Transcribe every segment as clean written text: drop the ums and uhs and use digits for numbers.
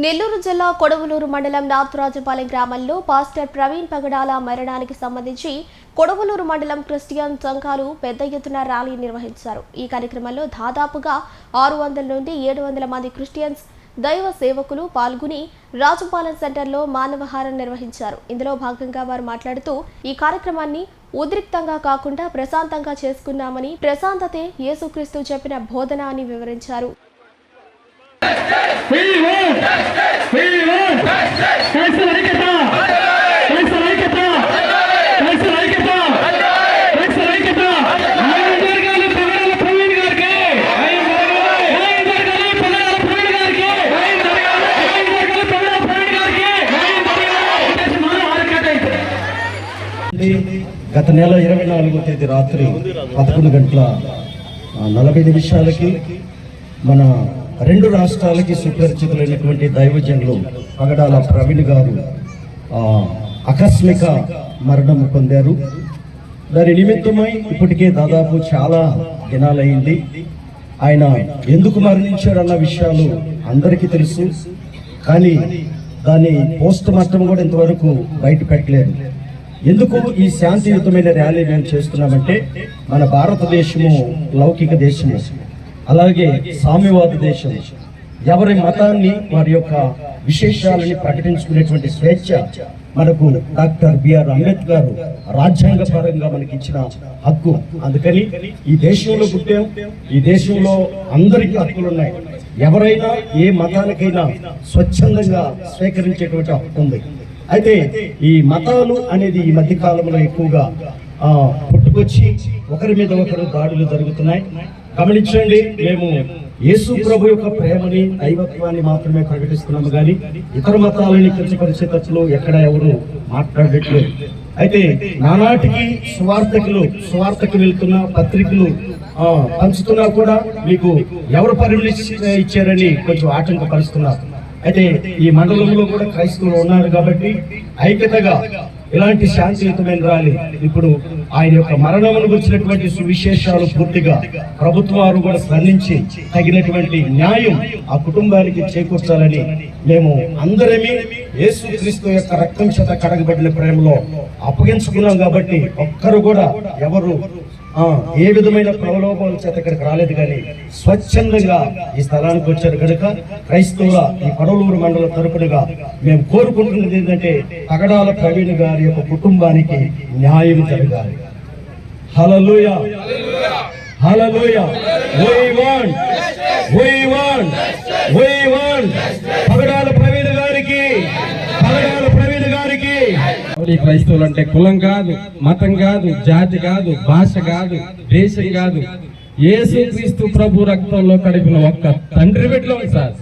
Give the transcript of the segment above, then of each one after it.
నెల్లూరు జిల్లా కొడవలూరు మండలం నాథరాజపాలెం గ్రామంలో పాస్టర్ ప్రవీణ్ పగడాల మరణానికి సంబంధించి కొడవలూరు మండలం క్రిస్టియన్ సంఘాలు పెద్ద ఎత్తున ర్యాలీ నిర్వహించారు. ఈ కార్యక్రమంలో దాదాపుగా 600 నుండి 700 మంది క్రిస్టియన్స్ దైవ సేవకులు పాల్గొని రాజపాలెం సెంటర్లో మానవహారం నిర్వహించారు. ఇందులో భాగంగా వారు మాట్లాడుతూ ఈ కార్యక్రమాన్ని ఉద్రిక్తంగా కాకుండా ప్రశాంతంగా చేసుకున్నామని, ప్రశాంతతే యేసుక్రీస్తు చెప్పిన బోధన అని వివరించారు. గత నెల 24వ తేదీ రాత్రి 11:40 మన రెండు రాష్ట్రాలకి సుపరిచితులైనటువంటి దైవజనులు పగడాల ప్రవీణ్ గారు ఆకస్మిక మరణం పొందారు. దాని నిమిత్తమై ఇప్పటికే దాదాపు చాలా దినాలైంది. ఆయన ఎందుకు మరణించారన్న విషయాలు అందరికీ తెలుసు, కానీ దాని పోస్ట్ మార్టం కూడా ఇంతవరకు బయట పెట్టలేదు. ఎందుకు ఈ శాంతియుతమైన ర్యాలీ మేము చేస్తున్నామంటే, మన భారతదేశము లౌకిక దేశము, అలాగే సామ్యవాద దేశం. ఎవరి మతాన్ని వారి యొక్క విశేషాలని ప్రకటించుకునేటువంటి స్వేచ్ఛ మనకు డాక్టర్ బిఆర్ అంబేద్కర్ రాజ్యాంగ పరంగా మనకి ఇచ్చిన హక్కు. అందుకని ఈ దేశంలో పుట్టాం, ఈ దేశంలో అందరికీ హక్కులు ఉన్నాయి. ఎవరైనా ఏ మతానికైనా స్వచ్ఛందంగా స్వీకరించేటువంటి హక్కు ఉంది. అయితే ఈ మతాలు అనేది ఈ మధ్య కాలంలో ఎక్కువగా పుట్టుకొచ్చి ఒకరి మీద ఒకరు దాడులు జరుగుతున్నాయి. గమనించండి, మేము యేసు ప్రభు యొక్క ప్రేమని, దైవత్వాన్ని మాత్రమే ప్రకటిస్తున్నాము, కానీ ఇతర మతాలని కించపరిచేటట్లు ఎక్కడ ఎవరు మాట్లాడట్లేదు. అయితే నానాటికి సువార్తకు వెళ్తున్న పత్రికలు పంచుతున్నా కూడా మీకు ఎవరు పర్మిషన్ ఇచ్చారని కొంచెం ఆటంకపరుస్తున్నారు. అయితే ఈ మండలంలో కూడా క్రైస్తవులు ఉన్నారు కాబట్టి ఐక్యతగా ఇలాంటి శాంతియుతమైన ర్యాలీ, ఇప్పుడు ఆయన యొక్క మరణమును గురించినటువంటి సువిశేషాలు పూర్తిగా ప్రభుత్వం వారు కూడా స్పందించి తగినటువంటి న్యాయం ఆ కుటుంబానికి చేకూర్చాలని మేము అందరమే యేసుక్రీస్తు యొక్క రక్తం చేత కడగబడిన ప్రేమలో అప్పగించుకున్నాం. కాబట్టి ఒక్కరు కూడా ఎవరు ఏ విధమైన ప్రలోభాల చేత ఇక్కడికి రాలేదు, కానీ స్వచ్ఛందంగా ఈ స్థలానికి వచ్చారు కనుక క్రైస్తవుల ఈ కొడవలూరు మండలం తరపునగా మేము కోరుకుంటున్నది ఏంటంటే, పగడాల ప్రవీణ్ గారి యొక్క కుటుంబానికి న్యాయం జరగాలి. హల్లెలూయా, హల్లెలూయా. We want పగడాల ప్రవీణ్ గారికి, పగడాల ప్రవీణ్ గారికి. క్రైస్తవులు అంటే కులం కాదు, మతం కాదు, జాతి కాదు, భాష కాదు, దేశం కాదు. యేసుక్రీస్తు ప్రభు రక్తంలో కడిపిన ఒక్క తండ్రి బిడ్డలం సార్.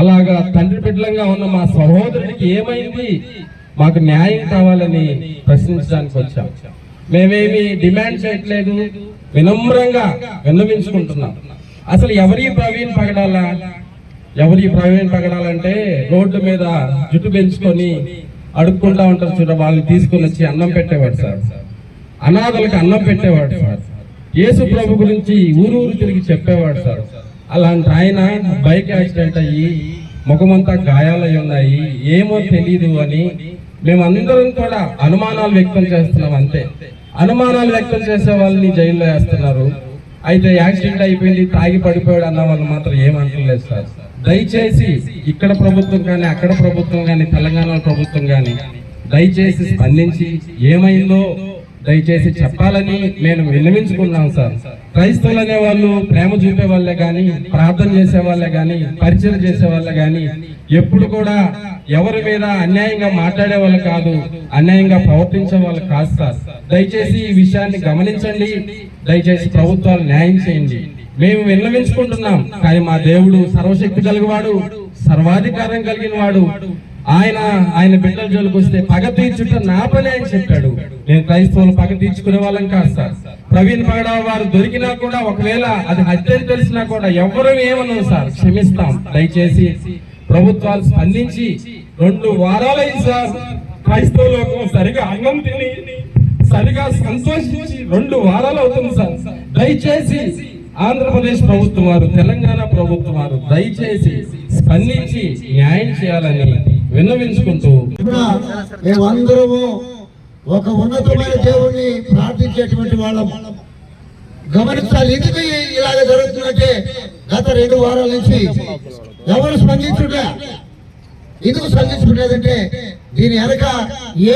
అలాగా తండ్రి బిడ్డలంగా ఉన్న మా సహోదరుడికి ఏమైంది, మాకు న్యాయం కావాలని ప్రశ్నించడానికి వచ్చాం. మేమేమి డిమాండ్ చేయట్లేదు, వినమ్రంగా విన్నవించుకుంటున్నాం. అసలు ఎవరి ప్రవీణ్ పగడాలంటే రోడ్డు మీద జుట్టు పెంచుకొని అడుక్కుంటా ఉంటారు చూడ, వాళ్ళని తీసుకొని వచ్చి అన్నం పెట్టేవాడు సార్. అనాథలకు అన్నం పెట్టేవాడు సార్. యేసు ప్రభు గురించి ఊరు తిరిగి చెప్పేవాడు సార్. అలాంటి ఆయన బైక్ యాక్సిడెంట్ అయ్యి ముఖమంతా గాయాలై ఉన్నాయి, ఏమో తెలియదు అని మేమందరం కూడా అనుమానాలు వ్యక్తం చేస్తున్నాం. అంతే, అనుమానాలు వ్యక్తం చేసే వాళ్ళని జైల్లో వేస్తున్నారు. అయితే యాక్సిడెంట్ అయిపోయింది, తాగి పడిపోయాడు అన్న వాళ్ళు మాత్రం ఏమంటలేదు సార్. దయచేసి ఇక్కడ ప్రభుత్వం కానీ, అక్కడ ప్రభుత్వం కానీ, తెలంగాణ ప్రభుత్వం కానీ దయచేసి స్పందించి ఏమైందో దయచేసి చెప్పాలని మేము విన్నవించుకున్నాం సార్. క్రైస్తవులు అనే వాళ్ళు ప్రేమ చూపే వాళ్ళే కానీ, ప్రార్థన చేసే వాళ్ళే కానీ, పరిచయం చేసే వాళ్ళే కానీ ఎప్పుడు కూడా ఎవరి మీద అన్యాయంగా మాట్లాడే వాళ్ళు కాదు, అన్యాయంగా ప్రవర్తించే వాళ్ళు కాదు సార్. దయచేసి ఈ విషయాన్ని గమనించండి, దయచేసి ప్రభుత్వాలు న్యాయం చేయండి. మేము విన్నవించుకుంటున్నాం, కానీ మా దేవుడు సర్వశక్తి కలిగినవాడు, సర్వాధికారం కలిగిన వాడు. ఆయన బిడ్డల జోలికి వస్తే పగ తీర్చుట నా పని అని చెప్పాడు. నేను క్రైస్తవులు పగ తీర్చుకునే వాళ్ళం కాదు సార్. ప్రవీణ్ పగడా వారు దొరికినా కూడా, ఒకవేళ అది హత్య తెలిసినా కూడా ఎవరు ఏమన్నాం సార్, క్షమిస్తాం. దయచేసి ప్రభుత్వాలు స్పందించి 2 వారాలైంది సార్ క్రైస్తవులకు సరిగా అన్నం తిని సరిగా సంతోషించి 2 వారాలు అవుతుంది సార్. దయచేసి ఆంధ్రప్రదేశ్ ప్రభుత్వం వారు, తెలంగాణ ప్రభుత్వం వారు దయచేసి స్పందించి న్యాయం చేయాలని విన్నవించుకుంటూ మేమందరము ఒక ఉన్నతమైన దేవుణ్ణి ప్రార్థించేటువంటి వాళ్ళం. గమనించాలి, ఎందుకు ఇలాగ జరుగుతుందంటే గత 2 వారాల నుంచి ఎవరు స్పందించుంటే, ఎందుకు స్పందించుండేదంటే దీని వెనక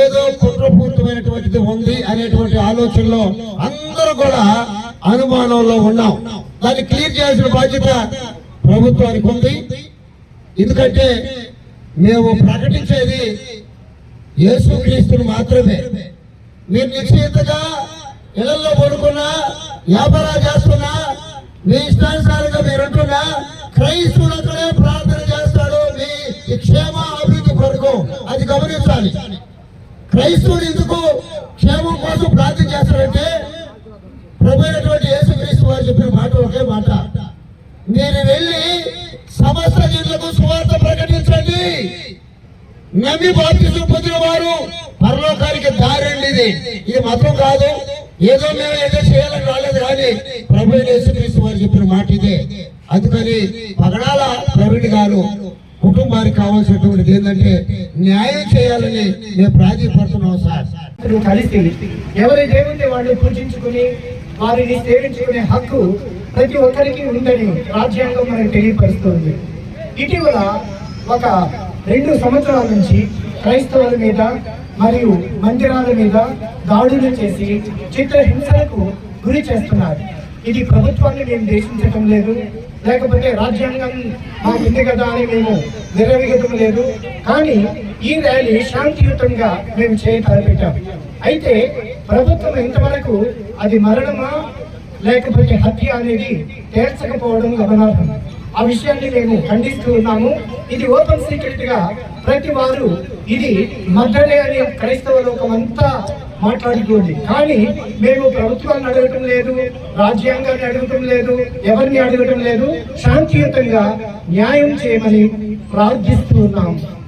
ఏదో కుట్రపూర్తమైనటువంటిది ఉంది అనేటువంటి ఆలోచనలో అందరూ కూడా అనుమానంలో ఉన్నాం. దాన్ని క్లియర్ చేయాల్సిన బాధ్యత ప్రభుత్వానికి ఉంది. ఎందుకంటే మేము ప్రకటించేది యేసుక్రీస్తుని మాత్రమే. మీరు నిశ్చయితగా ఇళ్లలో పడుకున్నా, వ్యాపారాలు చేస్తున్నా, మీ ఇష్టానుసారంగా మీరుంటున్నా, క్రైస్తవుడు అక్కడే ప్రార్థన చేస్తాడు మీ క్షేమ అభివృద్ధి కొరకు. అది గమనించాలి. క్రైస్తవుడు ఎందుకు క్షేమం కోసం ప్రార్థన చేస్తాడంటే ప్రభు అయినటువంటి యేసుక్రీస్తు వారు చెప్పిన మాట ఒకే మాట, మీరు వెళ్ళి సమస్త జనులకు సువార్త ప్రకటించండి, నమ్మి బాప్తిసం పొందిన వారు పరలోకానికి దారండి. ఇది మతం కాదు, ఏదో మేము ఏదో చేయాలని రాలేదు, కానీ ప్రభు యేసుక్రీస్తు వారు చెప్పిన మాట ఇదే. అందుకని పగడాల ప్రవీణ్ గారు కుటుంబానికి కావాల్సినటువంటిది ఏంటంటే న్యాయం చేయాలని మేము ప్రాధాన్యపడుతున్నాం సార్. కలిసి ఎవరి దేవుని వాళ్ళు పూజించుకుని వారిని సేవించుకునే హక్కు ప్రతి ఒక్కరికి ఉందని రాజ్యాంగం మనకు తెలియపరుస్తుంది. ఇటీవల ఒక 2 సంవత్సరాల నుంచి క్రైస్తవుల మీద మరియు మందిరాల మీద దాడులు చేసి చిత్రహింసలకు గురి చేస్తున్నారు. ఇది ప్రభుత్వాన్ని మేము దేశించటం లేదు, లేకపోతే రాజ్యాంగం మాకు ఉంది కదా అని మేము నిర్వహించడం లేదు. కానీ ఈ ర్యాలీ శాంతియుతంగా మేము తలపెట్టాం. అయితే ప్రభుత్వం ఇంతవరకు అది మరణమా లేకపోతే హత్య అనేది తేల్చకపోవడం గమనార్హం. ఆ విషయాన్ని మేము ఖండిస్తూ ఉన్నాము. ఇది ఓపెన్ సీక్రెట్ గా ప్రతి వారు ఇది మద్దనే అని క్రైస్తవ లోకం అంతా మాట్లాడుకోండి. కానీ మేము ప్రభుత్వాన్ని అడగటం లేదు, రాజ్యాంగాన్ని అడగటం లేదు, ఎవరిని అడగటం లేదు. శాంతియుతంగా న్యాయం చేయమని ప్రార్థిస్తూ ఉన్నాం.